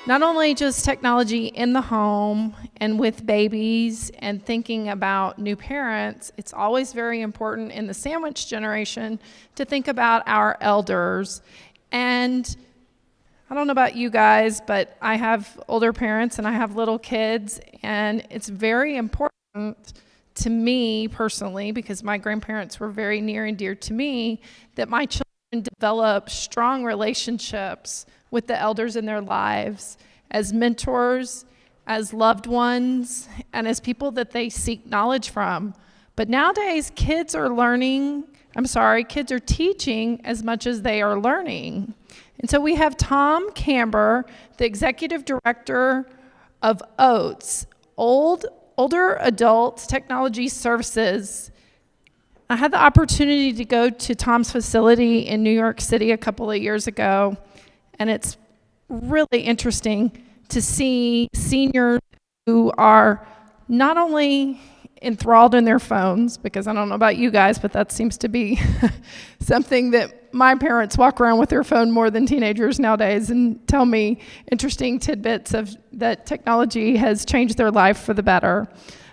not only just technology in the home and with babies and thinking about new parents, it's always very important in the sandwich generation to think about our elders. And I don't know about you guys, but I have older parents and I have little kids, and it's very important to me personally, because my grandparents were very near and dear to me, that my children develop strong relationships with the elders in their lives as mentors, as loved ones, and as people that they seek knowledge from. But nowadays, kids are teaching as much as they are learning. And so we have Tom Kamber, the executive director of OATS, Older Adult Technology Services. I had the opportunity to go to Tom's facility in New York City a couple of years ago, and it's really interesting to see seniors who are not only enthralled in their phones, because I don't know about you guys, but that seems to be something that my parents walk around with their phone more than teenagers nowadays and tell me interesting tidbits of that technology has changed their life for the better.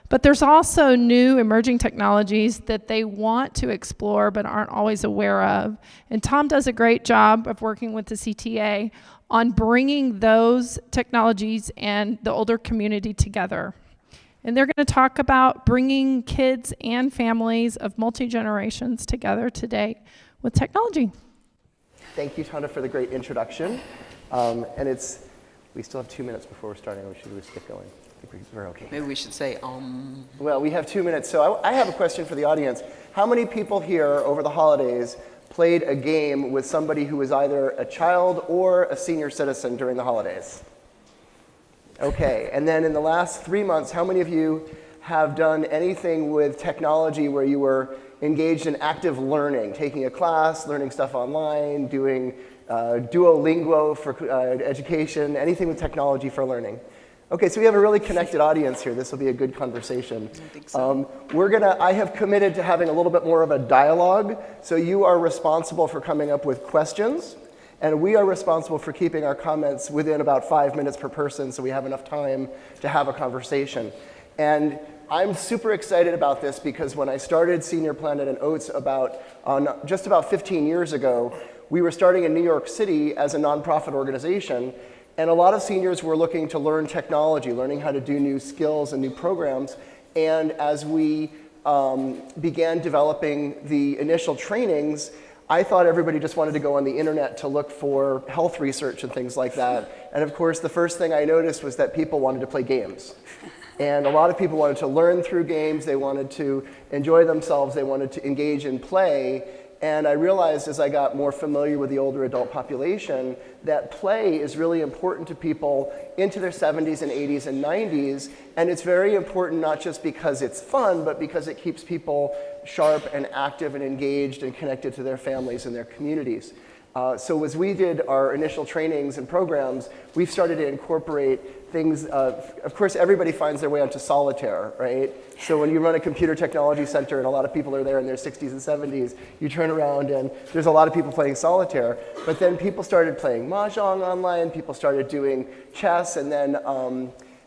But there's also new emerging technologies that they want to explore but aren't always aware of. And Tom does a great job of working with the CTA on bringing those technologies and the older community together. And they're going to talk about bringing kids and families of multi-generations together today with technology. Thank you, Tana, for the great introduction. We still have 2 minutes before we're starting, or should we just get going? I think we're okay. Maybe we should say, Well, we have 2 minutes, so I have a question for the audience. How many people here over the holidays played a game with somebody who was either a child or a senior citizen during the holidays? Okay, and then in the last 3 months, how many of you have done anything with technology where you were engaged in active learning, taking a class, learning stuff online, doing Duolingo for education, anything with technology for learning? Okay, so we have a really connected audience here. This will be a good conversation. I think so. I have committed to having a little bit more of a dialogue, so you are responsible for coming up with questions, and we are responsible for keeping our comments within about 5 minutes per person so we have enough time to have a conversation. And I'm super excited about this because when I started Senior Planet and OATS just about 15 years ago, we were starting in New York City as a nonprofit organization, and a lot of seniors were looking to learn technology, learning how to do new skills and new programs. And as we began developing the initial trainings, I thought everybody just wanted to go on the internet to look for health research and things like that. And of course, the first thing I noticed was that people wanted to play games. And a lot of people wanted to learn through games, they wanted to enjoy themselves, they wanted to engage in play. And I realized as I got more familiar with the older adult population that play is really important to people into their 70s and 80s and 90s. And it's very important not just because it's fun, but because it keeps people sharp and active and engaged and connected to their families and their communities. So as we did our initial trainings and programs, we've started to incorporate things, of course, everybody finds their way onto solitaire, right? So when you run a computer technology center and a lot of people are there in their 60s and 70s, you turn around and there's a lot of people playing solitaire. But then people started playing mahjong online, people started doing chess, and then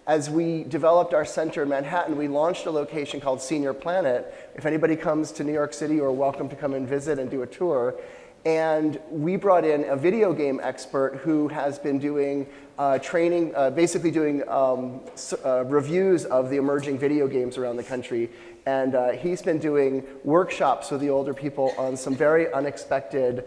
as we developed our center in Manhattan, we launched a location called Senior Planet. If anybody comes to New York City, you're welcome to come and visit and do a tour. And we brought in a video game expert who has been doing training, basically doing reviews of the emerging video games around the country. And he's been doing workshops with the older people on some very unexpected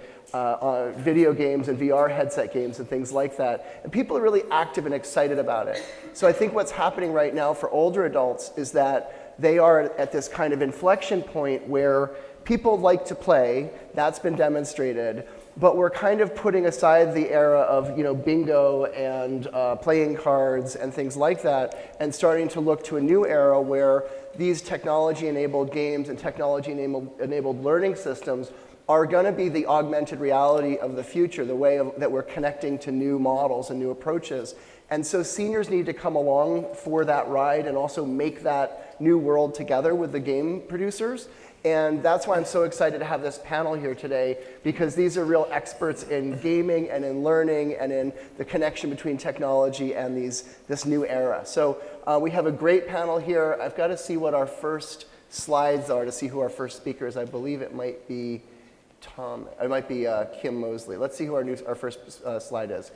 video games and VR headset games and things like that. And people are really active and excited about it. So I think what's happening right now for older adults is that they are at this kind of inflection point where people like to play, that's been demonstrated, but we're kind of putting aside the era of bingo and playing cards and things like that, and starting to look to a new era where these technology-enabled games and technology-enabled learning systems are going to be the augmented reality of the future, the way that we're connecting to new models and new approaches. And so seniors need to come along for that ride and also make that new world together with the game producers. And that's why I'm so excited to have this panel here today, because these are real experts in gaming and in learning and in the connection between technology and this new era. So we have a great panel here. I've got to see what our first slides are to see who our first speaker is. I believe it might be it might be Kim Mosley. Let's see who our first slide is.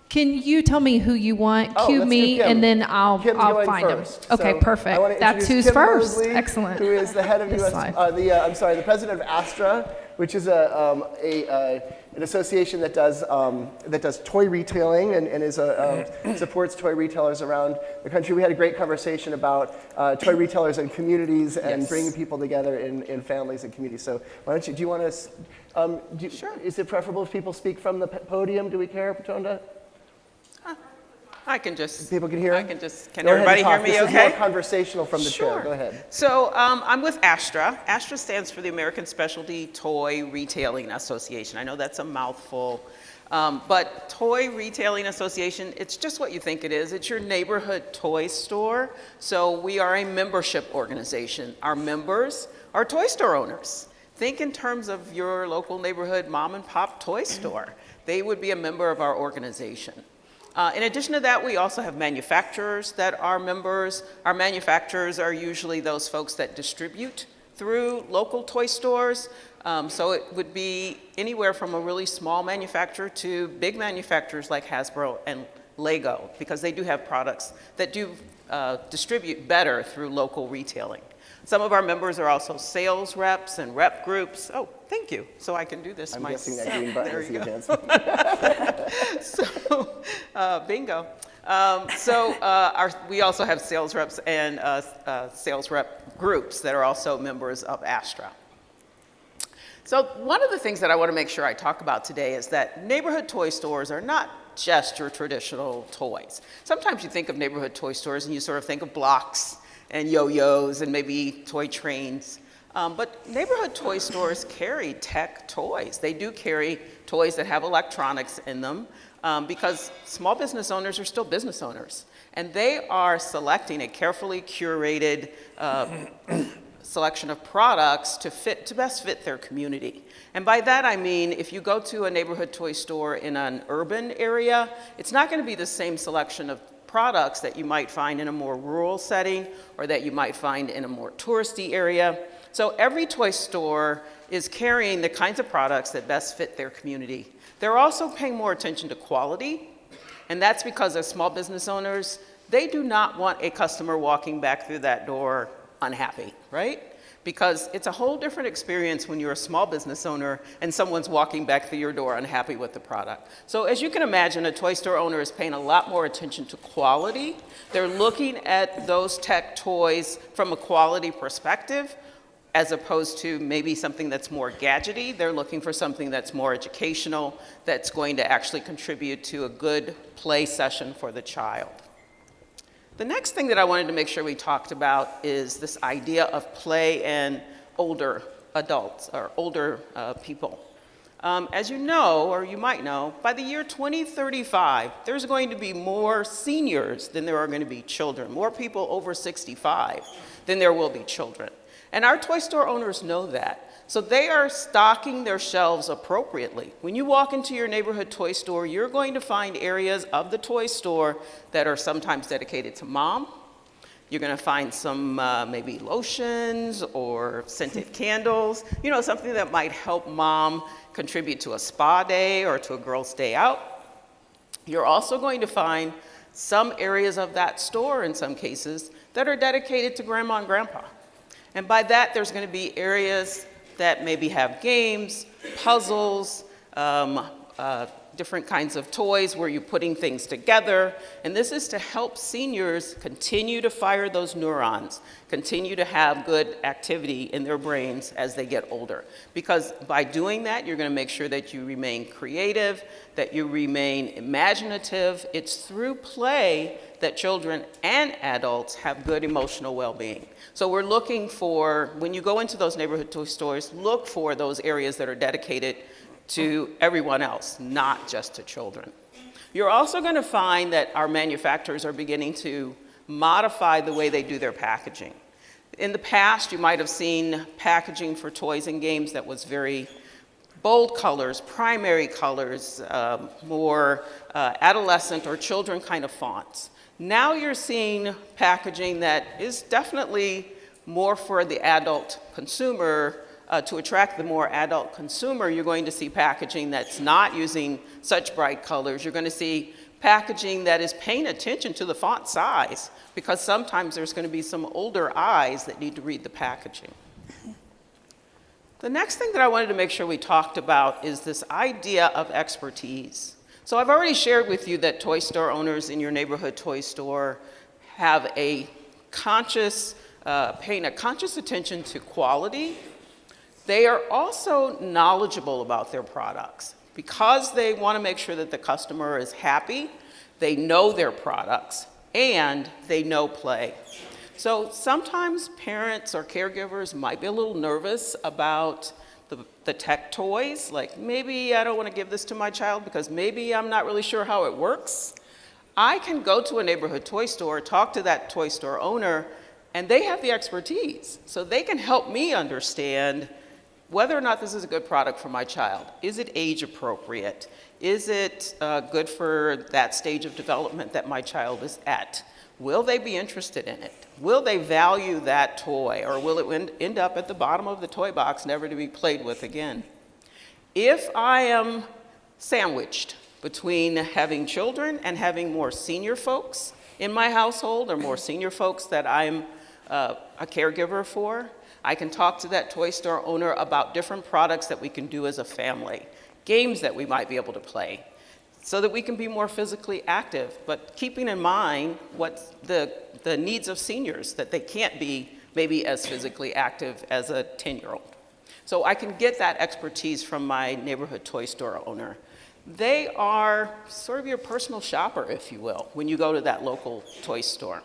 Can you tell me who you want? Oh, Cue let's me, do Kim. and then I'll Kim's find him. first. Okay, So perfect. I want to That's introduce who's Kim first. Mosley, Excellent. Who is the head of This US, slide. the president of Astra, which is an association that does toy retailing and supports toy retailers around the country. We had a great conversation about toy retailers and communities and bringing people together in families and communities. So why don't you? Do you want to? Sure. Is it preferable if people speak from the podium? Do we care, Patonda? I can just. People can hear? Can everybody hear me this okay? This is more conversational from the chair. Go ahead. So I'm with Astra. Astra stands for the American Specialty Toy Retailing Association. I know that's a mouthful, but Toy Retailing Association, it's just what you think it is. It's your neighborhood toy store. So we are a membership organization. Our members are toy store owners. Think in terms of your local neighborhood mom and pop toy store. They would be a member of our organization. In addition to that, we also have manufacturers that are members. Our manufacturers are usually those folks that distribute through local toy stores. So it would be anywhere from a really small manufacturer to big manufacturers like Hasbro and Lego, because they do have products that do distribute better through local retailing. Some of our members are also sales reps and rep groups. Oh, thank you. So I can do this myself. I'm guessing that green button is the advancement. So, bingo. We also have sales reps and sales rep groups that are also members of Astra. So one of the things that I want to make sure I talk about today is that neighborhood toy stores are not just your traditional toys. Sometimes you think of neighborhood toy stores and you sort of think of blocks and yo-yos and maybe toy trains. But neighborhood toy stores carry tech toys. They do carry toys that have electronics in them because small business owners are still business owners. And they are selecting a carefully curated selection of products to best fit their community. And by that I mean, if you go to a neighborhood toy store in an urban area, it's not going to be the same selection of products that you might find in a more rural setting or that you might find in a more touristy area. So every toy store is carrying the kinds of products that best fit their community. They're also paying more attention to quality, and that's because as small business owners, they do not want a customer walking back through that door unhappy, right? Because it's a whole different experience when you're a small business owner and someone's walking back through your door unhappy with the product. So as you can imagine, a toy store owner is paying a lot more attention to quality. They're looking at those tech toys from a quality perspective, as opposed to maybe something that's more gadgety. They're looking for something that's more educational, that's going to actually contribute to a good play session for the child. The next thing that I wanted to make sure we talked about is this idea of play and older adults or older people. As you know, or you might know, by the year 2035, there's going to be more seniors than there are going to be children, more people over 65 than there will be children. And our toy store owners know that. So they are stocking their shelves appropriately. When you walk into your neighborhood toy store, you're going to find areas of the toy store that are sometimes dedicated to mom. You're going to find some maybe lotions or scented candles, you know, something that might help mom contribute to a spa day or to a girl's day out. You're also going to find some areas of that store, in some cases, that are dedicated to grandma and grandpa. And by that, there's going to be areas that maybe have games, puzzles, different kinds of toys where you're putting things together. And this is to help seniors continue to fire those neurons, continue to have good activity in their brains as they get older. Because by doing that, you're going to make sure that you remain creative, that you remain imaginative. It's through play that children and adults have good emotional well-being. So we're looking for, when you go into those neighborhood toy stores, look for those areas that are dedicated to everyone else, not just to children. You're also going to find that our manufacturers are beginning to modify the way they do their packaging. In the past, you might have seen packaging for toys and games that was very bold colors, primary colors, more adolescent or children kind of fonts. Now you're seeing packaging that is definitely more for the adult consumer. To attract the more adult consumer, you're going to see packaging that's not using such bright colors. You're going to see packaging that is paying attention to the font size, because sometimes there's going to be some older eyes that need to read the packaging. The next thing that I wanted to make sure we talked about is this idea of expertise. So I've already shared with you that toy store owners in your neighborhood toy store have a conscious, paying a conscious attention to quality. They are also knowledgeable about their products. Because they want to make sure that the customer is happy, they know their products, and they know play. So sometimes parents or caregivers might be a little nervous about the tech toys, like maybe I don't want to give this to my child because maybe I'm not really sure how it works. I can go to a neighborhood toy store, talk to that toy store owner, and they have the expertise. So they can help me understand whether or not this is a good product for my child. Is it age appropriate? Is it good for that stage of development that my child is at? Will they be interested in it? Will they value that toy, or will it end up at the bottom of the toy box, never to be played with again? If I am sandwiched between having children and having more senior folks in my household, or more senior folks that I'm a caregiver for, I can talk to that toy store owner about different products that we can do as a family, games that we might be able to play, so that we can be more physically active, but keeping in mind what the needs of seniors, that they can't be maybe as physically active as a 10-year-old. So I can get that expertise from my neighborhood toy store owner. They are sort of your personal shopper, if you will, when you go to that local toy store.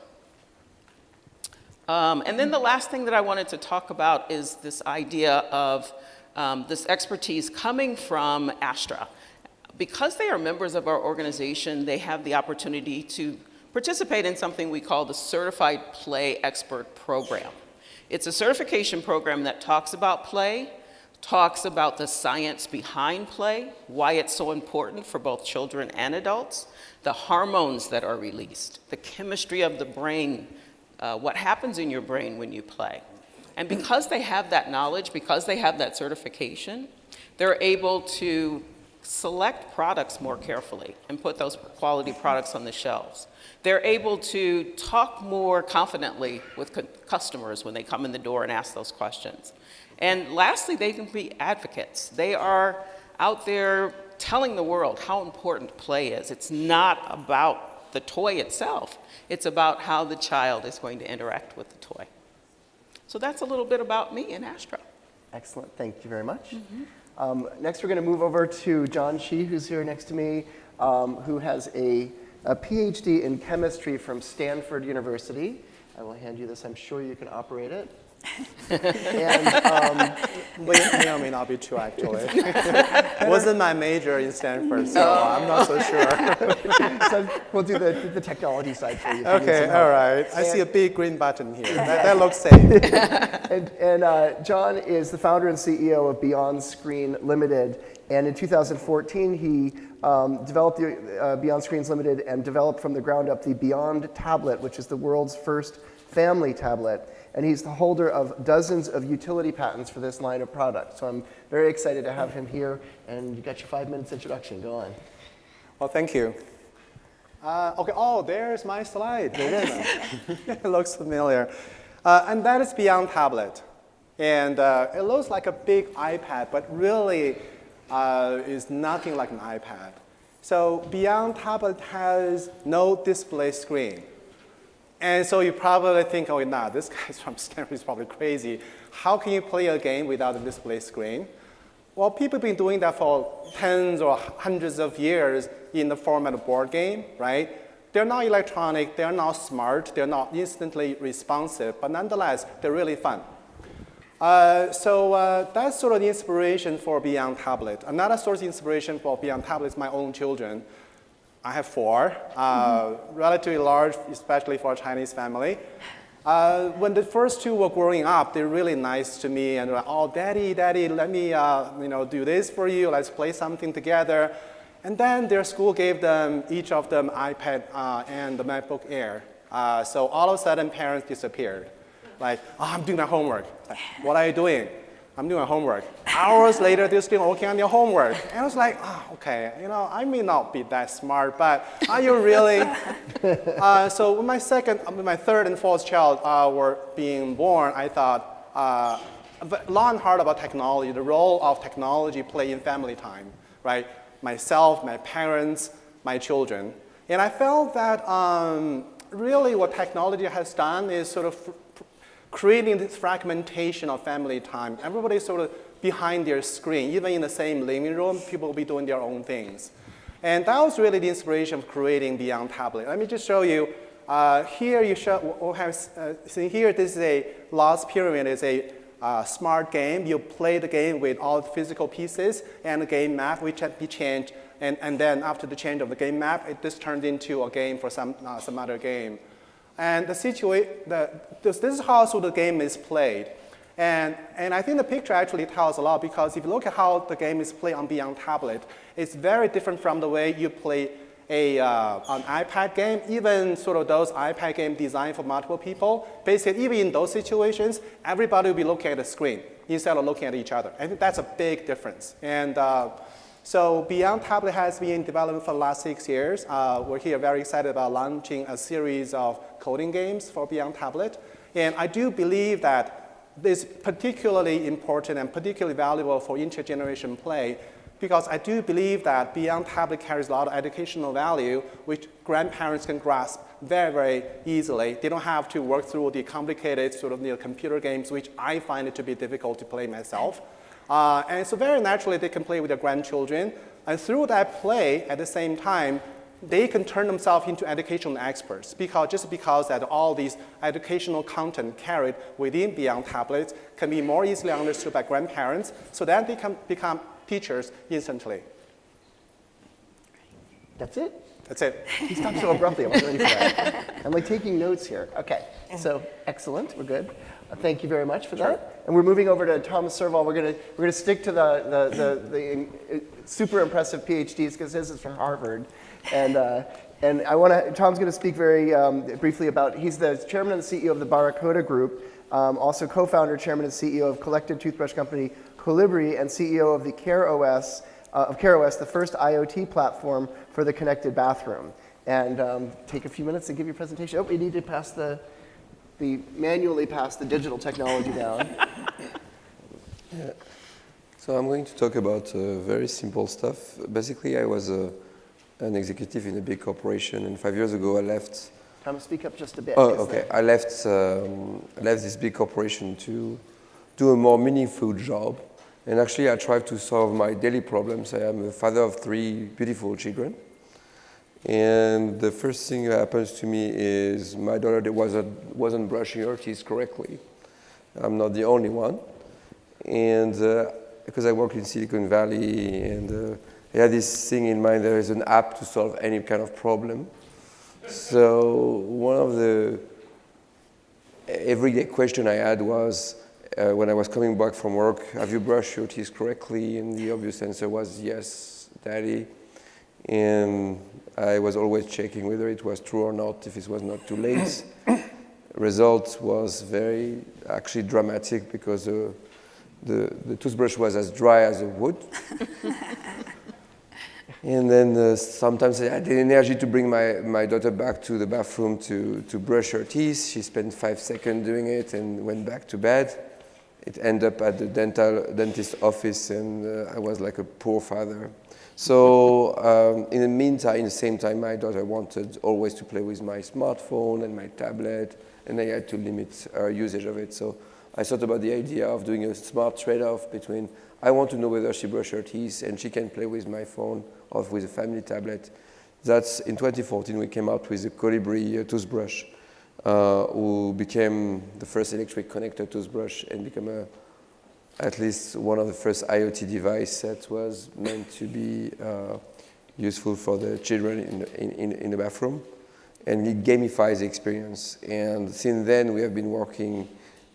And then the last thing that I wanted to talk about is this idea of this expertise coming from Astra. Because they are members of our organization, they have the opportunity to participate in something we call the Certified Play Expert Program. It's a certification program that talks about play, talks about the science behind play, why it's so important for both children and adults, the hormones that are released, the chemistry of the brain, what happens in your brain when you play. And because they have that knowledge, because they have that certification, they're able to select products more carefully and put those quality products on the shelves. They're able to talk more confidently with customers when they come in the door and ask those questions. And lastly, they can be advocates. They are out there telling the world how important play is. It's not about the toy itself. It's about how the child is going to interact with the toy. So that's a little bit about me and Astra. Excellent, thank you very much. Next, we're going to move over to Zheng Shi, who's here next to me, who has a PhD in chemistry from Stanford University. I will hand you this. I'm sure you can operate it. And may or may not be true, actually. It wasn't my major in Stanford, so I'm not so sure. So we'll do the technology side for you. Okay, all right. I see a big green button here. That looks safe. And John is the founder and CEO of Beyond Screen Limited. And in 2014, he developed the Beyond Screens Limited and developed from the ground up the Beyond tablet, which is the world's first family tablet. And he's the holder of dozens of utility patents for this line of product. So I'm very excited to have him here. And you got your 5 minutes introduction. Go on. Well, thank you. Okay, oh, there's my slide. It is. It looks familiar. And that is Beyond Tablet. And it looks like a big iPad, but really is nothing like an iPad. So Beyond Tablet has no display screen. And so you probably think, oh, nah, this guy from Stanford is probably crazy. How can you play a game without a display screen? Well, people have been doing that for tens or hundreds of years in the format of board game, right? They're not electronic, they're not smart, they're not instantly responsive, but nonetheless, they're really fun. So that's sort of the inspiration for Beyond Tablet. Another source of inspiration for Beyond Tablet is my own children. I have 4, relatively large, especially for a Chinese family. When the first 2 were growing up, they're really nice to me, and they're like, oh, daddy, let me do this for you. Let's play something together. And then their school gave them, each of them, iPad and the MacBook Air. So all of a sudden, parents disappeared. Like, oh, I'm doing my homework. Like, what are you doing? I'm doing my homework. Hours later, they're still working on their homework. And I was like, oh, okay, I may not be that smart, but are you really? So when my 3rd and 4th child were being born, I thought, long and hard about technology, the role of technology play in family time, right? Myself, my parents, my children. And I felt that really what technology has done is sort of creating this fragmentation of family time. Everybody's sort of behind their screen. Even in the same living room, people will be doing their own things. And that was really the inspiration of creating Beyond Tablet. Let me just show you. Here you see here, this is a Lost Pyramid. It's a smart game. You play the game with all the physical pieces and the game map, which can be changed. And then after the change of the game map, it just turned into a game for some other game. And this is how the game is played. And I think the picture actually tells a lot, because if you look at how the game is played on Beyond Tablet, it's very different from the way you play an iPad game, even sort of those iPad games designed for multiple people. Basically, even in those situations, everybody will be looking at the screen instead of looking at each other. I think that's a big difference. And so Beyond Tablet has been in development for the last 6 years. We're here very excited about launching a series of coding games for Beyond Tablet. And I do believe that this is particularly important and particularly valuable for intergeneration play, because I do believe that Beyond Tablet carries a lot of educational value, which grandparents can grasp very, very easily. They don't have to work through the complicated sort of computer games, which I find it to be difficult to play myself. And so very naturally, they can play with their grandchildren. And through that play, at the same time, they can turn themselves into educational experts, because that all these educational content carried within Beyond Tablets can be more easily understood by grandparents, so that they can become teachers instantly. That's it? That's it. He stopped so abruptly. I wasn't ready for that. I'm like taking notes here. Okay, so excellent. We're good. Thank you very much for that. And we're moving over to Thomas Serval. We're gonna stick to the super impressive PhDs, because his is from Harvard. And Tom's going to speak very briefly about, he's the chairman and CEO of the Baracoda Group, also co-founder, chairman and CEO of collective toothbrush company Colibri, and CEO of the CareOS, the first IoT platform for the connected bathroom. And take a few minutes and give your presentation. Oh, we need to pass manually pass the digital technology down. Yeah. So I'm going to talk about very simple stuff. Basically, I was an executive in a big corporation, and 5 years ago I left. Thomas, speak up just a bit. Oh, okay. I left this big corporation to do a more meaningful job, and actually I tried to solve my daily problems. I am a father of 3 beautiful children, and the first thing that happens to me is my daughter wasn't brushing her teeth correctly. I'm not the only one, and because I work in Silicon Valley, and I had this thing in mind, there is an app to solve any kind of problem. So one of the everyday question I had was, when I was coming back from work, have you brushed your teeth correctly? And the obvious answer was, yes, Daddy. And I was always checking whether it was true or not, if it was not too late. Result was very actually dramatic, because the toothbrush was as dry as a wood. And then sometimes I had the energy to bring my daughter back to the bathroom to brush her teeth. She spent 5 seconds doing it and went back to bed. It ended up at the dentist office, and I was like a poor father. So in the same time, my daughter wanted always to play with my smartphone and my tablet, and I had to limit her usage of it. So I thought about the idea of doing a smart trade-off between, I want to know whether she brushed her teeth and she can play with my phone or with a family tablet. That's in 2014 we came out with the Colibri toothbrush, who became the first electric connector toothbrush and became at least one of the first IoT device that was meant to be useful for the children in the bathroom. And it gamifies the experience. And since then, we have been working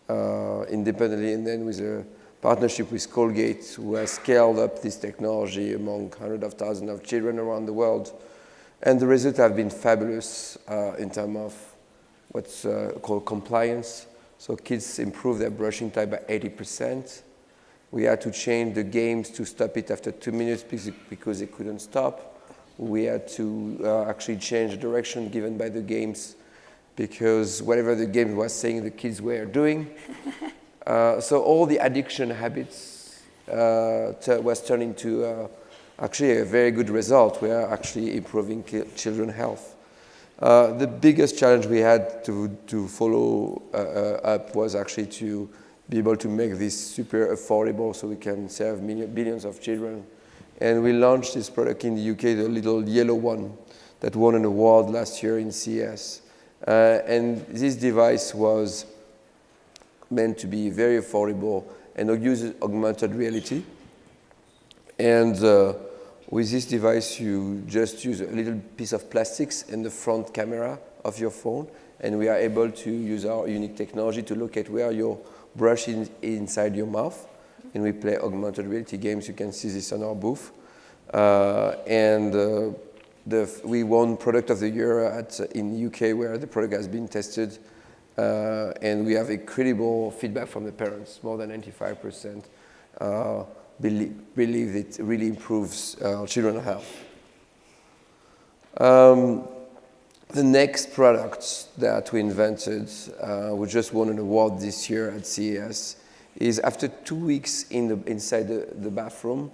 independently and then with a partnership with Colgate, who has scaled up this technology among hundreds of thousands of children around the world. And the results have been fabulous in terms of what's called compliance. So kids improve their brushing time by 80%. We had to change the games to stop it after 2 minutes because they couldn't stop. We had to actually change the direction given by the games because whatever the game was saying, the kids were doing. So all the addiction habits was turned into actually a very good result. We are actually improving children's health. The biggest challenge we had to follow up was actually to be able to make this super affordable so we can serve billions of children. And we launched this product in the UK, the little yellow one that won an award last year in CES. And this device was meant to be very affordable and uses augmented reality. And with this device, you just use a little piece of plastics in the front camera of your phone, and we are able to use our unique technology to look at where your brush is inside your mouth. And we play augmented reality games. You can see this on our booth. We won Product of the Year in the UK, where the product has been tested. And we have incredible feedback from the parents. More than 95% believe it really improves children's health. The next product that we invented, we just won an award this year at CES, is after 2 weeks inside the bathroom,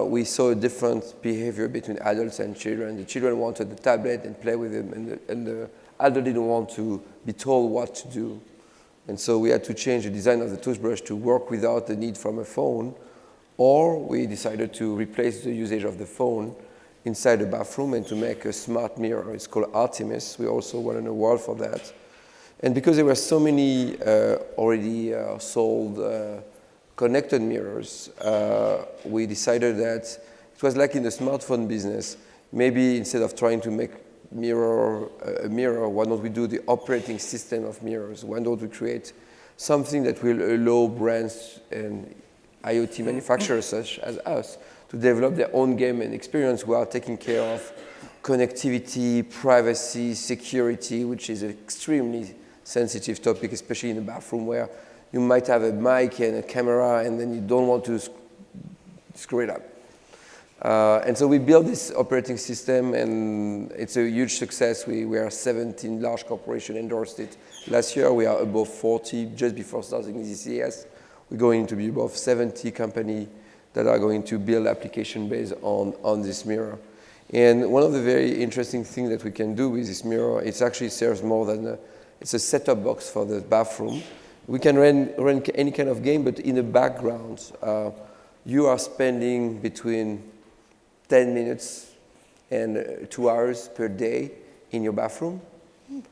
we saw a different behavior between adults and children. The children wanted the tablet and play with them, and the adult didn't want to be told what to do. And so we had to change the design of the toothbrush to work without the need from a phone, or we decided to replace the usage of the phone inside the bathroom and to make a smart mirror. It's called Artemis. We also won an award for that. And because there were so many already sold connected mirrors, we decided that it was like in the smartphone business. Maybe instead of trying to make a mirror, why don't we do the operating system of mirrors? Why don't we create something that will allow brands and IoT manufacturers such as us to develop their own game and experience while taking care of connectivity, privacy, security, which is an extremely sensitive topic, especially in the bathroom where you might have a mic and a camera and then you don't want to screw it up. And so we built this operating system and it's a huge success. We are 17 large corporations endorsed it. Last year we are above 40, just before starting this CES. We're going to be above 70 companies that are going to build application based on this mirror. And one of the very interesting things that we can do with this mirror, it actually serves more than it's a set-top box for the bathroom. We can run any kind of game, but in the background, you are spending between 10 minutes and 2 hours per day in your bathroom.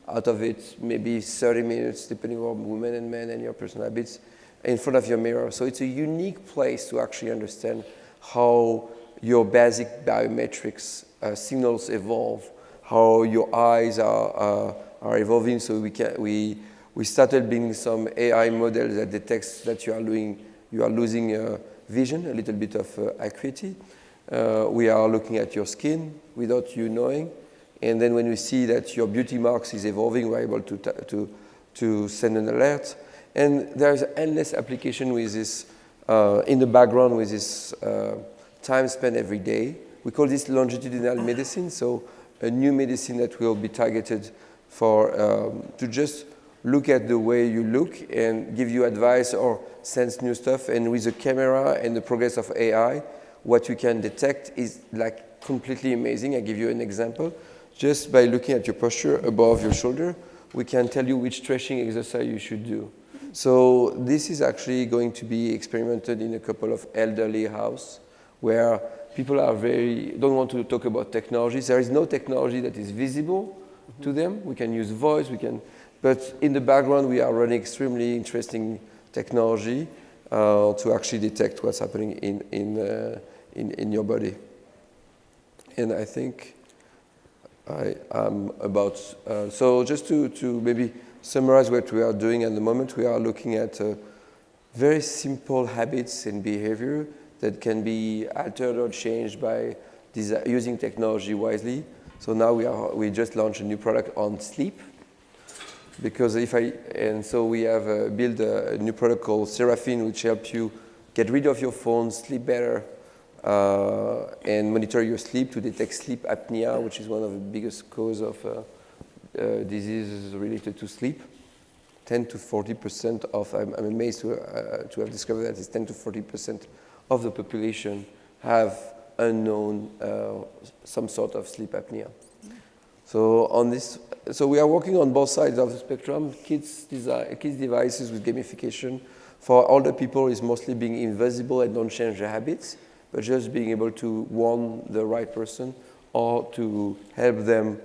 Out of it, maybe 30 minutes, depending on women and men and your personal habits, in front of your mirror. So it's a unique place to actually understand how your basic biometrics signals evolve, how your eyes are evolving. So we started building some AI models that detects that you are losing vision, a little bit of acuity. We are looking at your skin without you knowing. And then when we see that your beauty marks is evolving, we're able to send an alert. And there's endless application with this, in the background with this time spent every day. We call this longitudinal medicine, so a new medicine that will be targeted to just look at the way you look and give you advice or sense new stuff. And with the camera and the progress of AI, what you can detect is like completely amazing. I give you an example. Just by looking at your posture above your shoulder, we can tell you which stretching exercise you should do. So this is actually going to be experimented in a couple of elderly houses where people don't want to talk about technologies. There is no technology that is visible to them. We can use voice, but in the background we are running extremely interesting technology to actually detect what's happening in your body. and I think I am about, so just to maybe summarize what we are doing at the moment, we are looking at very simple habits and behavior that can be altered or changed by using technology wisely. So now we just launched a new product on sleep, because so we have built a new product called Seraphine, which helps you get rid of your phone, sleep better, and monitor your sleep to detect sleep apnea, which is one of the biggest causes of diseases related to sleep. 10 to 40% of, I'm amazed to have discovered that it's 10 to 40% of the population have unknown some sort of sleep apnea. So so we are working on both sides of the spectrum. Kids devices with gamification. For older people, is mostly being invisible and don't change their habits, but just being able to warn the right person or to help them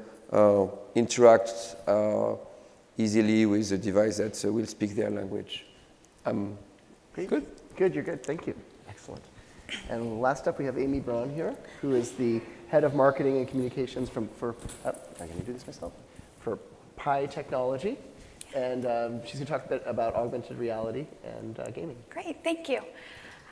interact easily with a device that will speak their language. Good? Good, you're good. Thank you. Excellent. And last up, we have Amy Braun here, who is the head of marketing and communications I'm going to do this myself, for Pai Technology. And she's going to talk a bit about augmented reality and gaming. Great, thank you.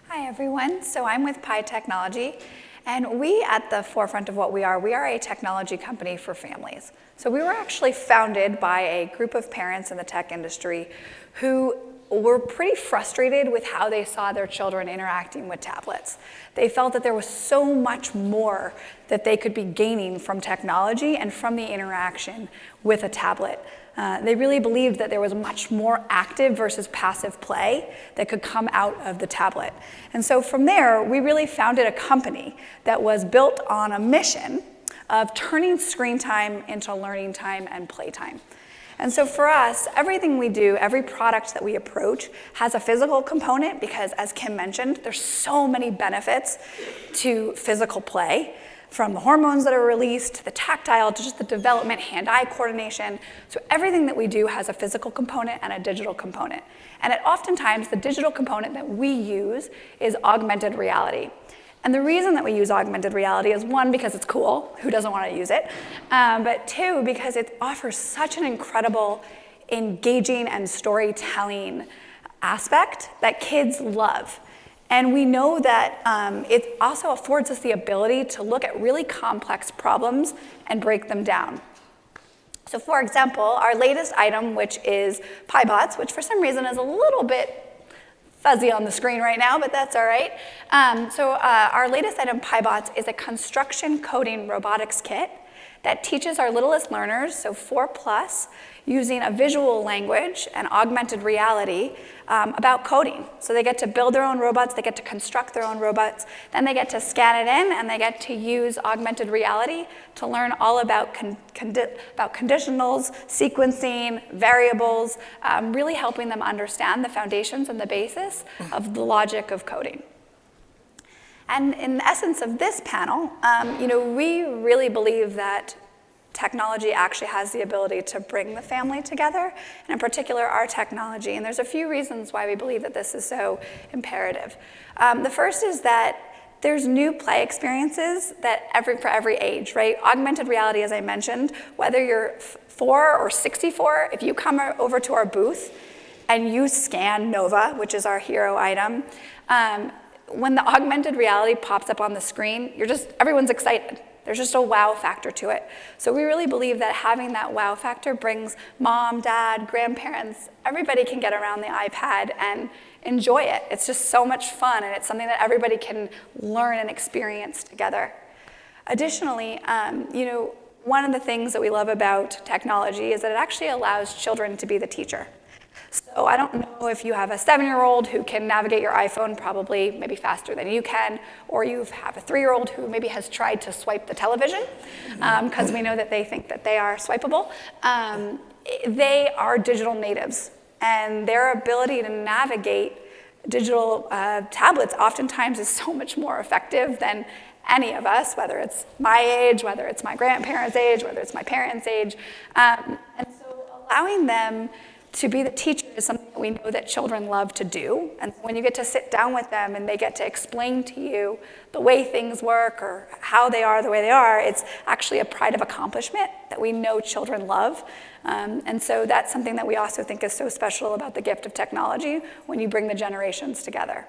Hi, everyone. So I'm with Pai Technology. And we, at the forefront of what we are a technology company for families. So we were actually founded by a group of parents in the tech industry who were pretty frustrated with how they saw their children interacting with tablets. They felt that there was so much more that they could be gaining from technology and from the interaction with a tablet. They really believed that there was much more active versus passive play that could come out of the tablet. And so from there, we really founded a company that was built on a mission of turning screen time into learning time and play time. And so for us, everything we do, every product that we approach has a physical component because, as Kim mentioned, there's so many benefits to physical play, from the hormones that are released, to the tactile, to just the development, hand-eye coordination. So everything that we do has a physical component and a digital component. And oftentimes, the digital component that we use is augmented reality. And the reason that we use augmented reality is, one, because it's cool. Who doesn't want to use it? But two, because it offers such an incredible engaging and storytelling aspect that kids love. And we know that it also affords us the ability to look at really complex problems and break them down. So for example, our latest item, which is PaiBots, which for some reason is a little bit fuzzy on the screen right now, but that's all right. Our latest item, PaiBots, is a construction coding robotics kit that teaches our littlest learners, so 4+, using a visual language and augmented reality about coding. So they get to build their own robots, they get to construct their own robots, then they get to scan it in, and they get to use augmented reality to learn all about conditionals, sequencing, variables, really helping them understand the foundations and the basis of the logic of coding. And in the essence of this panel, we really believe that technology actually has the ability to bring the family together, and in particular our technology. And there's a few reasons why we believe that this is so imperative. The first is that there's new play experiences that for every age, right? Augmented reality, as I mentioned, whether you're 4 or 64, if you come over to our booth and you scan Nova, which is our hero item, when the augmented reality pops up on the screen, everyone's excited. There's just a wow factor to it. So we really believe that having that wow factor brings mom, dad, grandparents, everybody can get around the iPad and enjoy it. It's just so much fun, and it's something that everybody can learn and experience together. Additionally, one of the things that we love about technology is that it actually allows children to be the teacher. So I don't know if you have a 7-year-old who can navigate your iPhone probably maybe faster than you can, or you have a 3-year-old who maybe has tried to swipe the television, because we know that they think that they are swipeable. They are digital natives, and their ability to navigate digital tablets oftentimes is so much more effective than any of us, whether it's my age, whether it's my grandparents' age, whether it's my parents' age. And so allowing them to be the teachers is something that we know that children love to do. And when you get to sit down with them and they get to explain to you the way things work or how they are the way they are, it's actually a pride of accomplishment that we know children love. And so that's something that we also think is so special about the gift of technology when you bring the generations together.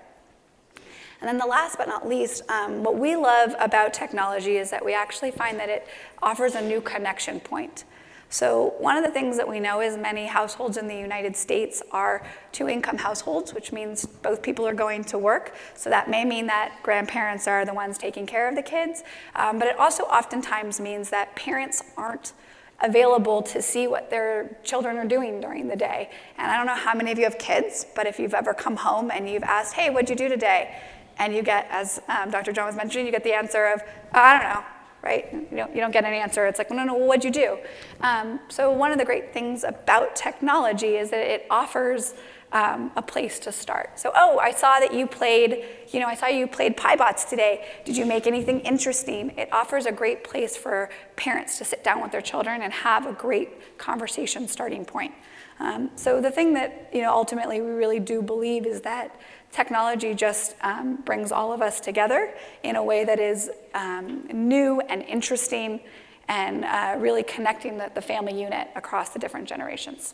And then the last but not least, what we love about technology is that we actually find that it offers a new connection point. So one of the things that we know is many households in the United States are two-income households, which means both people are going to work. So that may mean that grandparents are the ones taking care of the kids, but it also oftentimes means that parents aren't available to see what their children are doing during the day. And I don't know how many of you have kids, but if you've ever come home and you've asked, hey, what'd you do today? And you get, as Dr. John was mentioning, you get the answer of, oh, I don't know. Right? You don't get an answer. It's like, no, well, what'd you do? So one of the great things about technology is that it offers a place to start. So, oh, I saw that you played, I saw you played PyBots today. Did you make anything interesting? It offers a great place for parents to sit down with their children and have a great conversation starting point. So the thing that, ultimately we really do believe is that technology just brings all of us together in a way that is new and interesting and really connecting the family unit across the different generations.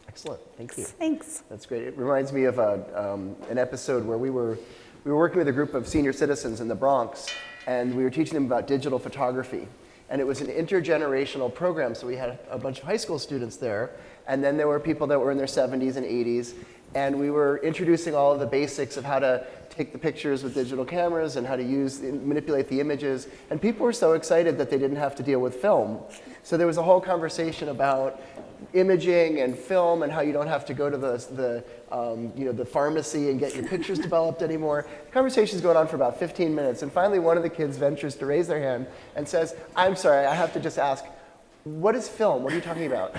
Excellent, thank you. Thanks. That's great. It reminds me of an episode where we were working with a group of senior citizens in the Bronx, and we were teaching them about digital photography. And it was an intergenerational program, so we had a bunch of high school students there, and then there were people that were in their 70s and 80s, and we were introducing all of the basics of how to take the pictures with digital cameras and how to manipulate the images. And people were so excited that they didn't have to deal with film. So there was a whole conversation about imaging and film and how you don't have to go to the pharmacy and get your pictures developed anymore. The conversation's going on for about 15 minutes, and finally one of the kids ventures to raise their hand and says, I'm sorry, I have to just ask, what is film? What are you talking about?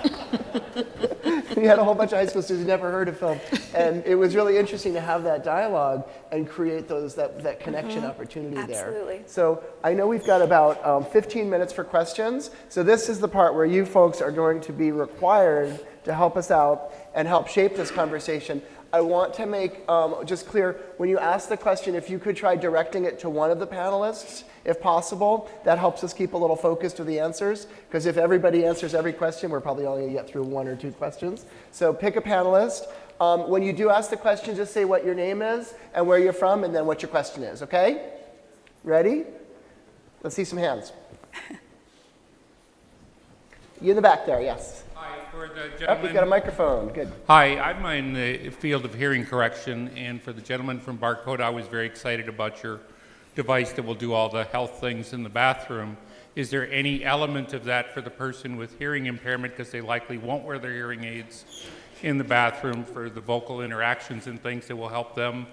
We had a whole bunch of high school students who never heard of film, and it was really interesting to have that dialogue and create that connection opportunity there. Absolutely. So I know we've got about 15 minutes for questions, so this is the part where you folks are going to be required to help us out and help shape this conversation. I want to make just clear, when you ask the question, if you could try directing it to one of the panelists, if possible. That helps us keep a little focused with the answers, because if everybody answers every question, we're probably only going to get through one or two questions. So pick a panelist. When you do ask the question, just say what your name is and where you're from, and then what your question is, okay? Ready? Let's see some hands. You in the back there, yes. Hi, for the Oh, gentleman. you got a microphone, good. Hi, I'm in the field of hearing correction, and for the gentleman from Baracoda, I was very excited about your device that will do all the health things in the bathroom. Is there any element of that for the person with hearing impairment, because they likely won't wear their hearing aids in the bathroom for the vocal interactions and things that will help them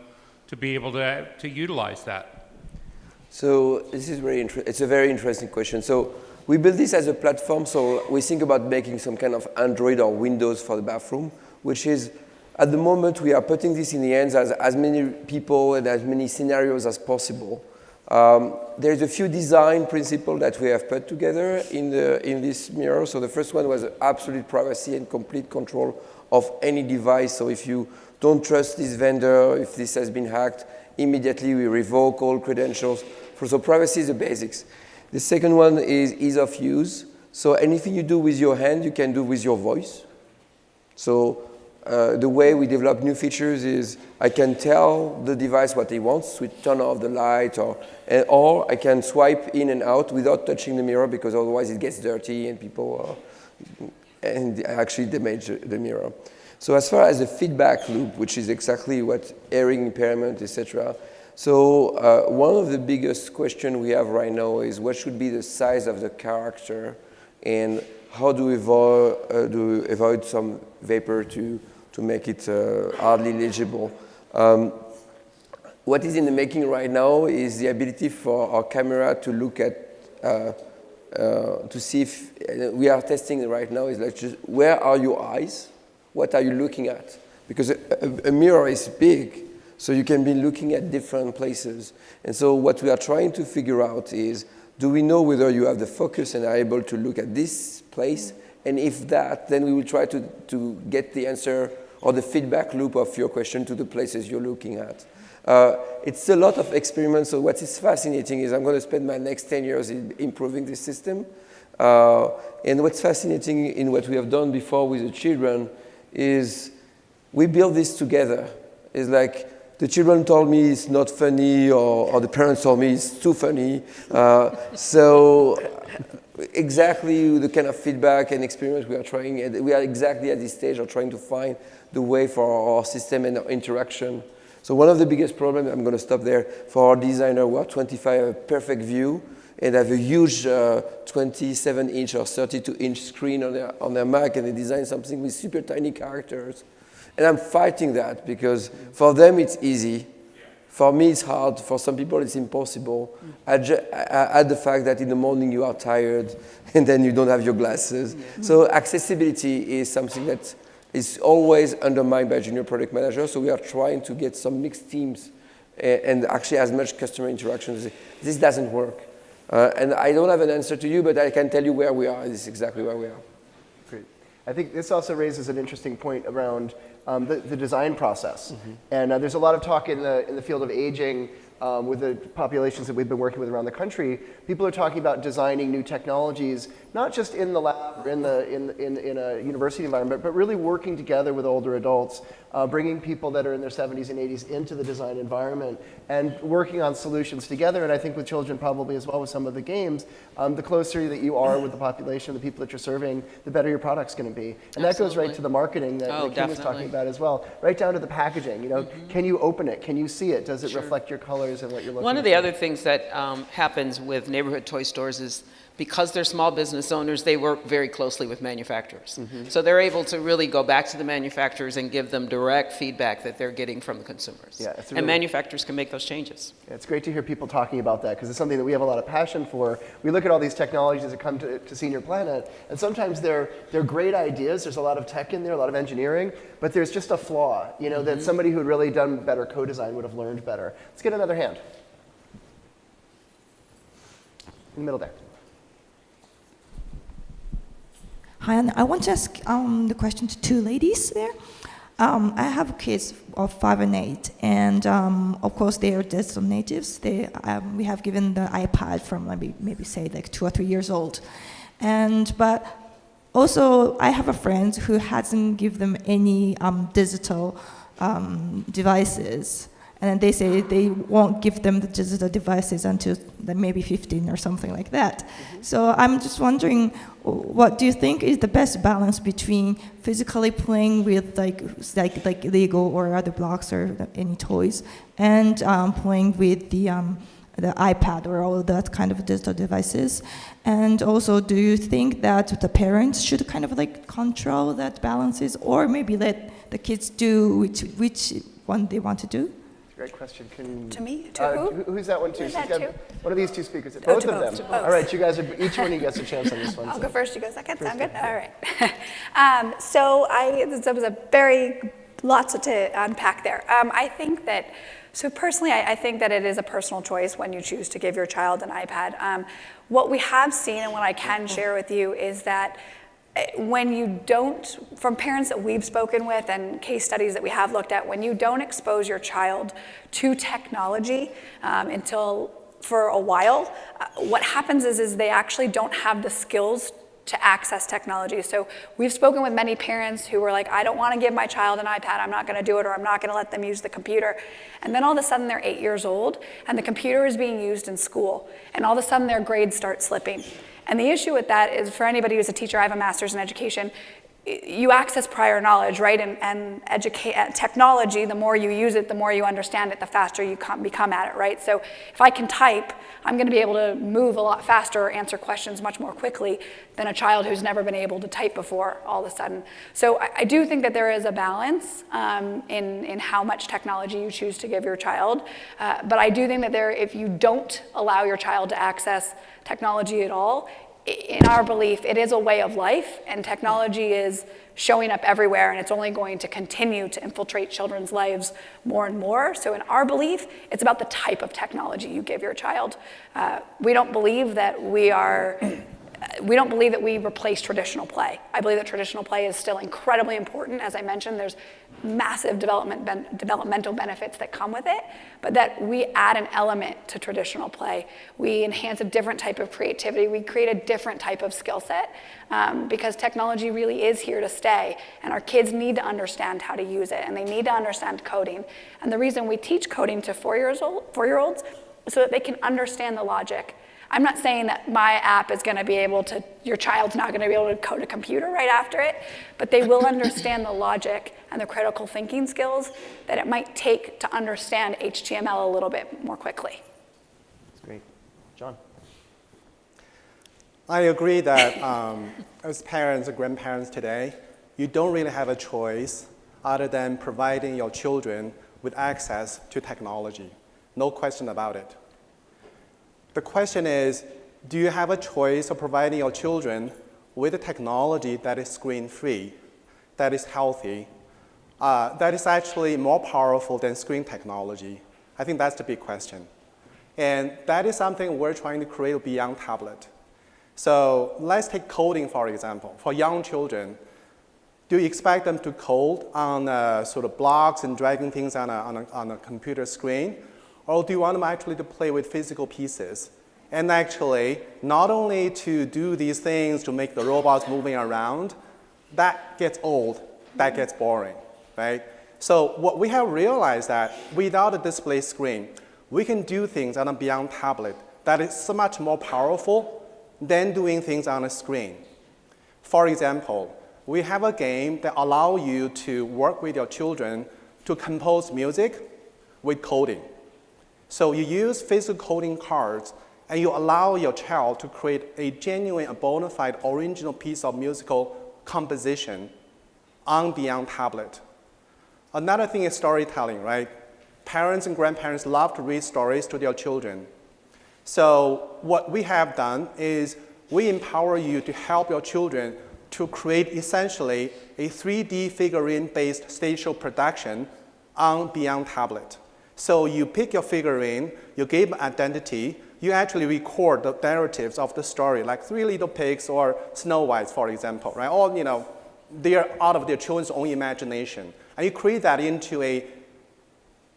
to be able to utilize that? So this is it's a very interesting question. So we built this as a platform, so we think about making some kind of Android or Windows for the bathroom, which is, at the moment, we are putting this in the hands of as many people and as many scenarios as possible. There's a few design principles that we have put together in this mirror. So the first one was absolute privacy and complete control of any device. So if you don't trust this vendor, if this has been hacked, immediately we revoke all credentials. So privacy is the basics. The second one is ease of use. So anything you do with your hand, you can do with your voice. So the way we develop new features is I can tell the device what it wants, so turn off the light, or I can swipe in and out without touching the mirror, because otherwise it gets dirty and people and actually damage the mirror. So as far as the feedback loop, which is exactly what hearing impairment, etc. So one of the biggest questions we have right now is what should be the size of the character, and how do we avoid some vapor to make it hardly legible. What is in the making right now is the ability for our camera to look at, to see if, we are testing right now, is like just, where are your eyes? What are you looking at? Because a mirror is big, so you can be looking at different places. And so what we are trying to figure out is, do we know whether you have the focus and are able to look at this place? And if that, then we will try to get the answer or the feedback loop of your question to the places you're looking at. It's a lot of experiments, so what is fascinating is I'm going to spend my next 10 years improving this system. And what's fascinating in what we have done before with the children is we build this together. It's like the children told me it's not funny, or the parents told me it's too funny. So exactly the kind of feedback and experiment we are trying, and we are exactly at this stage of trying to find the way for our system and our interaction. So one of the biggest problems, I'm going to stop there, for our designer who are 25 have a perfect view and have a huge 27-inch or 32-inch screen on their Mac, and they design something with super tiny characters. And I'm fighting that because for them it's easy. For me it's hard. For some people it's impossible. I add the fact that in the morning you are tired and then you don't have your glasses. So accessibility is something that is always undermined by junior product managers. So we are trying to get some mixed teams and actually as much customer interaction. This doesn't work. And I don't have an answer to you, but I can tell you where we are. This is exactly where we are. Great. I think this also raises an interesting point around the design process. And there's a lot of talk in the field of aging with the populations that we've been working with around the country. People are talking about designing new technologies, not just in the lab or in a university environment, but really working together with older adults, bringing people that are in their 70s and 80s into the design environment and working on solutions together. And I think with children probably as well with some of the games, the closer that you are with the population, the people that you're serving, the better your product's going to be. And that goes right to the marketing that Kim was talking about as well, right down to the packaging. You know, can you open it? Can you see it? Does it reflect your colors and what you're looking for? One of the other things that happens with neighborhood toy stores is because they're small business owners, they work very closely with manufacturers. So they're able to really go back to the manufacturers and give them direct feedback that they're getting from the consumers. Yeah, and manufacturers can make those changes. Yeah, it's great to hear people talking about that because it's something that we have a lot of passion for. We look at all these technologies that come to Senior Planet, and sometimes they're great ideas. There's a lot of tech in there, a lot of engineering, but there's just a flaw, you know, that somebody who had really done better co-design would have learned better. Let's get another hand. In the middle there. Hi, and I want to ask the question to two ladies there. I have kids of 5 and 8, and of course they are digital natives. We have given the iPad from maybe say like 2 or 3 years old, but also I have a friend who hasn't given them any digital devices. And they say they won't give them the digital devices until maybe 15 or something like that. So I'm just wondering, what do you think is the best balance between physically playing with like Lego or other blocks or any toys, and playing with the iPad or all that kind of digital devices? And also, do you think that the parents should kind of like control that balances, or maybe let the kids do which one they want to do? Great question. To me? To who? Who's that one too? Who's that got to? One of these two speakers. Both of them. To both. All right, you guys are, each one of you gets a chance on this one. I'll go first, you go second. Sound good? All right. So there was lots to unpack there. I think that, so personally, I think that it is a personal choice when you choose to give your child an iPad. What we have seen and what I can share with you is that when you don't, from parents that we've spoken with and case studies that we have looked at, when you don't expose your child to technology until for a while, what happens is they actually don't have the skills to access technology. So we've spoken with many parents who were like, I don't want to give my child an iPad, I'm not going to do it, or I'm not going to let them use the computer. And then all of a sudden they're 8 years old and the computer is being used in school, and all of a sudden their grades start slipping. And the issue with that is, for anybody who's a teacher, I have a master's in education, you access prior knowledge, right? And technology, the more you use it, the more you understand it, the faster you become at it, right? So if I can type, I'm going to be able to move a lot faster or answer questions much more quickly than a child who's never been able to type before all of a sudden. So I do think that there is a balance in how much technology you choose to give your child. But I do think that if you don't allow your child to access technology at all, in our belief, it is a way of life, and technology is showing up everywhere, and it's only going to continue to infiltrate children's lives more and more. So in our belief, it's about the type of technology you give your child. We don't believe that we are we don't believe that we replace traditional play. I believe that traditional play is still incredibly important. As I mentioned, there's massive developmental benefits that come with it, but that we add an element to traditional play. We enhance a different type of creativity. We create a different type of skill set because technology really is here to stay, and our kids need to understand how to use it, and they need to understand coding. And the reason we teach coding to 4-year-olds is so that they can understand the logic. I'm not saying that my app is going to be able to, your child's not going to be able to code a computer right after it, but they will understand the logic and the critical thinking skills that it might take to understand HTML a little bit more quickly. That's great. John? I agree that as parents and grandparents today, you don't really have a choice other than providing your children with access to technology. No question about it. The question is, do you have a choice of providing your children with a technology that is screen-free, that is healthy, that is actually more powerful than screen technology? I think that's the big question. And that is something we're trying to create beyond tablet. So let's take coding, for example. For young children, do you expect them to code on sort of blocks and dragging things on a computer screen? Or do you want them actually to play with physical pieces? And actually, not only to do these things to make the robots moving around, that gets old, that gets boring, right? So what we have realized that without a display screen, we can do things on a beyond tablet that is so much more powerful than doing things on a screen. For example, we have a game that allows you to work with your children to compose music with coding. So you use physical coding cards, and you allow your child to create a genuine, a bona fide, original piece of musical composition on beyond tablet. Another thing is storytelling, right? Parents and grandparents love to read stories to their children. So what we have done is we empower you to help your children to create essentially a 3D figurine-based stage show production on beyond tablet. So you pick your figurine, you give identity, you actually record the narratives of the story, like Three Little Pigs or Snow White, for example, right? All, they're out of their children's own imagination. And you create that into a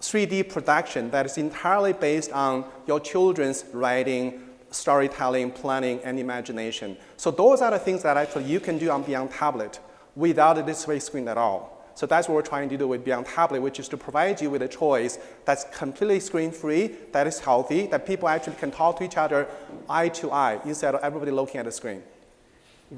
3D production that is entirely based on your children's writing, storytelling, planning, and imagination. So those are the things that actually you can do on beyond tablet without a display screen at all. So that's what we're trying to do with Beyond Tablet, which is to provide you with a choice that's completely screen-free, that is healthy, that people actually can talk to each other eye to eye instead of everybody looking at the screen.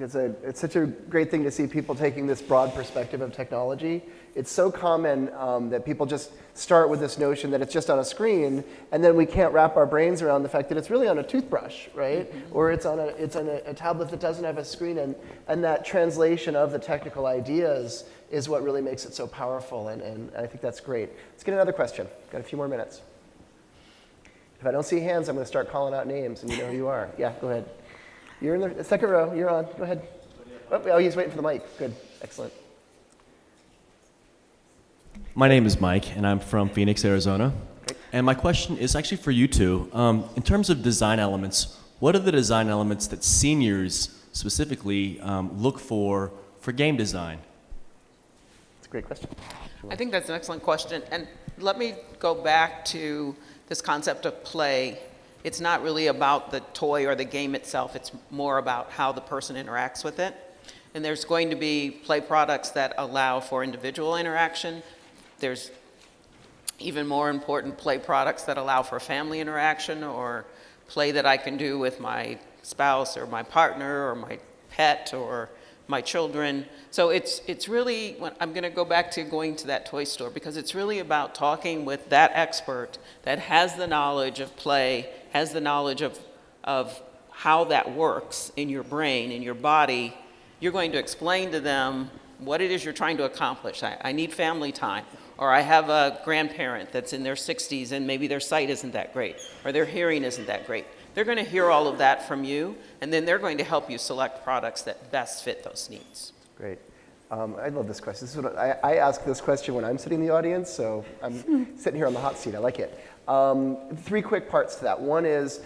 It's such a great thing to see people taking this broad perspective of technology. It's so common that people just start with this notion that it's just on a screen, and then we can't wrap our brains around the fact that it's really on a toothbrush, right? Mm-hmm. Or it's on a tablet that doesn't have a screen, and that translation of the technical ideas is what really makes it so powerful, and I think that's great. Let's get another question. Got a few more minutes. If I don't see hands, I'm going to start calling out names, and you know who you are. Yeah, go ahead. You're in the second row. You're on. Go ahead. Oh, he's waiting for the mic. Good. Excellent. My name is Mike, and I'm from Phoenix, Arizona. Okay. And my question is actually for you two. In terms of design elements, what are the design elements that seniors specifically look for game design? That's a great question. I think that's an excellent question. And let me go back to this concept of play. It's not really about the toy or the game itself. It's more about how the person interacts with it. And there's going to be play products that allow for individual interaction. There's even more important play products that allow for family interaction, or play that I can do with my spouse or my partner or my pet or my children. So it's really, I'm going to go back to going to that toy store, because it's really about talking with that expert that has the knowledge of play, has the knowledge of how that works in your brain, in your body. You're going to explain to them what it is you're trying to accomplish. I need family time, or I have a grandparent that's in their 60s and maybe their sight isn't that great, or their hearing isn't that great. They're going to hear all of that from you, and then they're going to help you select products that best fit those needs. Great. I love this question. This is what I ask this question when I'm sitting in the audience, so I'm sitting here on the hot seat. I like it. 3 quick parts to that. One is,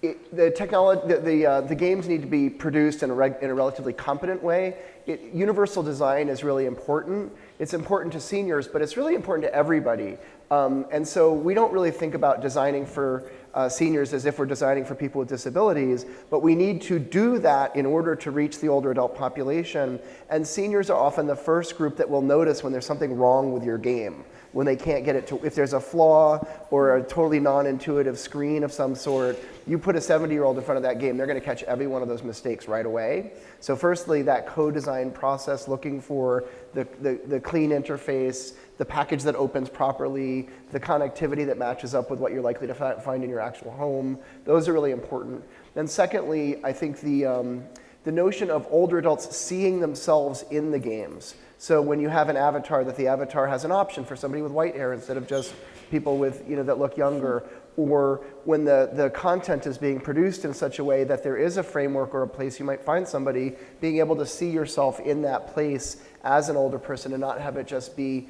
The technology, the games need to be produced in a relatively competent way. Universal design is really important. It's important to seniors, but it's really important to everybody. And so we don't really think about designing for seniors as if we're designing for people with disabilities, but we need to do that in order to reach the older adult population. And seniors are often the first group that will notice when there's something wrong with your game, when they can't get it to, if there's a flaw or a totally non-intuitive screen of some sort, you put a 70-year-old in front of that game, they're gonna catch every one of those mistakes right away. So firstly, that co-design process, looking for the clean interface, the package that opens properly, the connectivity that matches up with what you're likely to find in your actual home, those are really important. And secondly, I think the notion of older adults seeing themselves in the games. So when you have an avatar, that the avatar has an option for somebody with white hair instead of just people with, that look younger, or when the content is being produced in such a way that there is a framework or a place you might find somebody, being able to see yourself in that place as an older person and not have it just be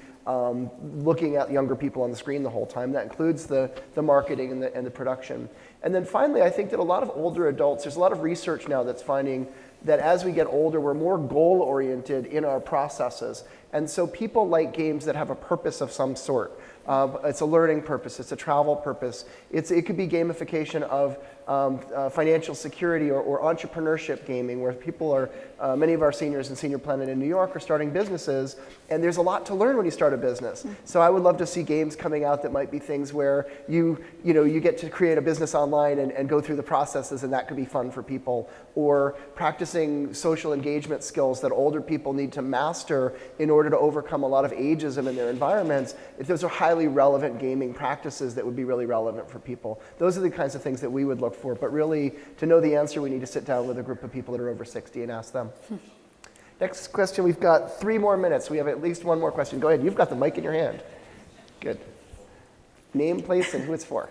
looking at younger people on the screen the whole time. That includes the marketing and the production. And then finally, I think that a lot of older adults, there's a lot of research now that's finding that as we get older, we're more goal-oriented in our processes. And so people like games that have a purpose of some sort. It's a learning purpose, it's a travel purpose. It could be gamification of financial security or entrepreneurship gaming, where people are, many of our seniors in Senior Planet in New York are starting businesses, and there's a lot to learn when you start a business. So I would love to see games coming out that might be things where you get to create a business online and go through the processes, and that could be fun for people. Or practicing social engagement skills that older people need to master in order to overcome a lot of ageism in their environments. If those are highly relevant gaming practices that would be really relevant for people. Those are the kinds of things that we would look for. But really, to know the answer, we need to sit down with a group of people that are over 60 and ask them. Next question, we've got 3 more minutes. We have at least one more question. Go ahead, you've got the mic in your hand. Good. Name, place, and who it's for.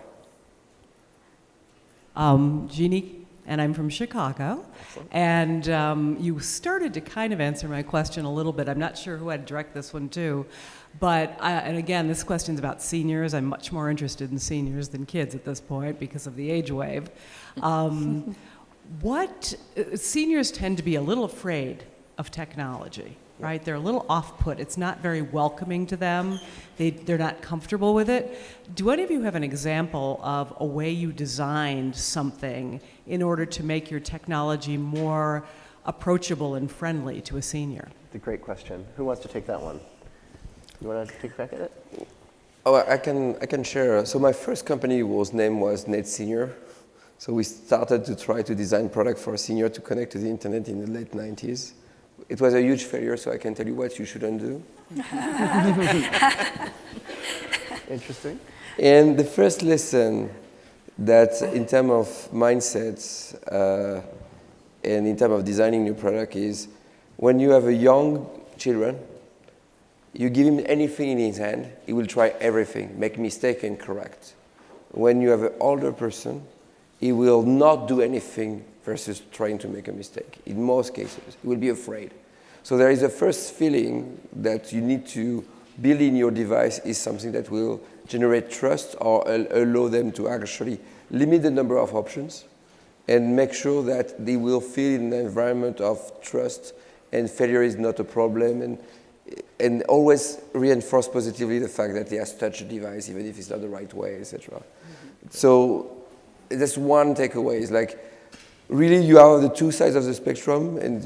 Jeannie, and I'm from Chicago. Excellent. And you started to kind of answer my question a little bit. I'm not sure who I'd direct this one to. But, and again, this question's about seniors. I'm much more interested in seniors than kids at this point because of the age wave. Seniors tend to be a little afraid of technology, right? They're a little off-put. It's not very welcoming to them. They're not comfortable with it. Do any of you have an example of a way you designed something in order to make your technology more approachable and friendly to a senior? It's a great question. Who wants to take that one? You want to take a crack at it? Oh, I can share. So my first company name was Net Senior. So we started to try to design product for a senior to connect to the internet in the late 90s. It was a huge failure, so I can tell you what you shouldn't do. Interesting. And the first lesson that in terms of mindsets and in terms of designing new product is when you have a young children, you give him anything in his hand, he will try everything, make mistake and correct. When you have an older person, he will not do anything versus trying to make a mistake. In most cases, he will be afraid. So there is a first feeling that you need to build in your device is something that will generate trust or allow them to actually limit the number of options and make sure that they will feel in an environment of trust and failure is not a problem, and always reinforce positively the fact that he has touched a device, even if it's not the right way, etc. So that's one takeaway. Is like, really you have the two sides of the spectrum, and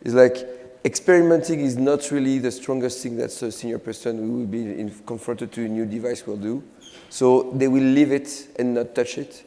it's like experimenting is not really the strongest thing that a senior person who will be confronted to a new device will do. So they will leave it and not touch it.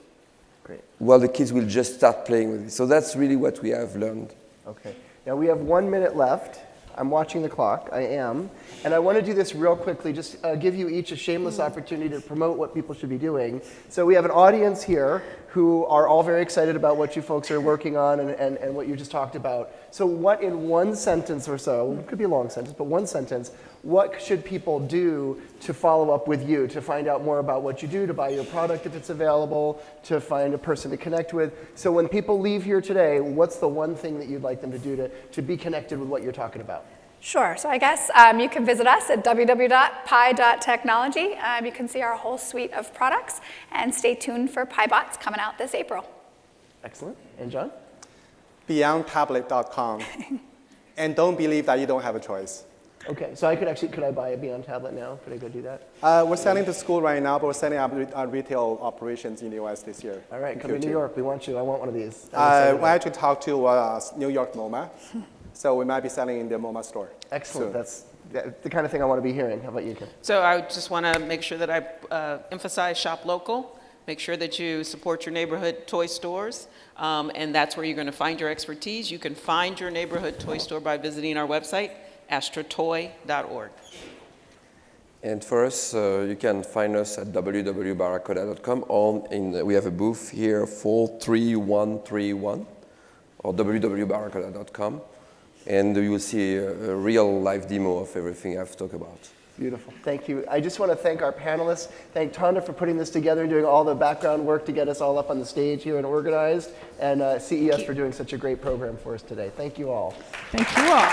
Great. While the kids will just start playing with it. So that's really what we have learned. Okay. Now we have 1 minute left. I'm watching the clock, I am. And I want to do this real quickly, just give you each a shameless opportunity to promote what people should be doing. So we have an audience here who are all very excited about what you folks are working on and what you just talked about. So what in one sentence or so, it could be a long sentence, but one sentence, what should people do to follow up with you, to find out more about what you do, to buy your product if it's available, to find a person to connect with? So when people leave here today, what's the one thing that you'd like them to do to be connected with what you're talking about? Sure. So I guess you can visit us at www.pi.technology. You can see our whole suite of products, and stay tuned for PiBots coming out this April. Excellent. And John? BeyondTablet.com. And don't believe that you don't have a choice. Okay, so I could I buy a Beyond tablet now? Could I go do that? We're selling to school right now, but we're setting up retail operations in the US this year. All right, in come to Q2. New York. We want you. I want one of these. We actually talked to New York MoMA, so we might be selling in the MoMA store. Excellent. soon. That's the kind of thing I want to be hearing. How about you, Kim? So I just want to make sure that I emphasize shop local. Make sure that you support your neighborhood toy stores, and that's where you're going to find your expertise. You can find your neighborhood toy store by visiting our website, astratoy.org. And for us, you can find us at www.baracoda.com, we have a booth here, 43131, or www.baracoda.com, and you will see a real live demo of everything I've talked about. Beautiful. Thank you. I just want to thank our panelists. Thank Tonda for putting this together and doing all the background work to get us all up on the stage here and organized, and CES for doing such a great program for us today. Thank you all. Thank you all.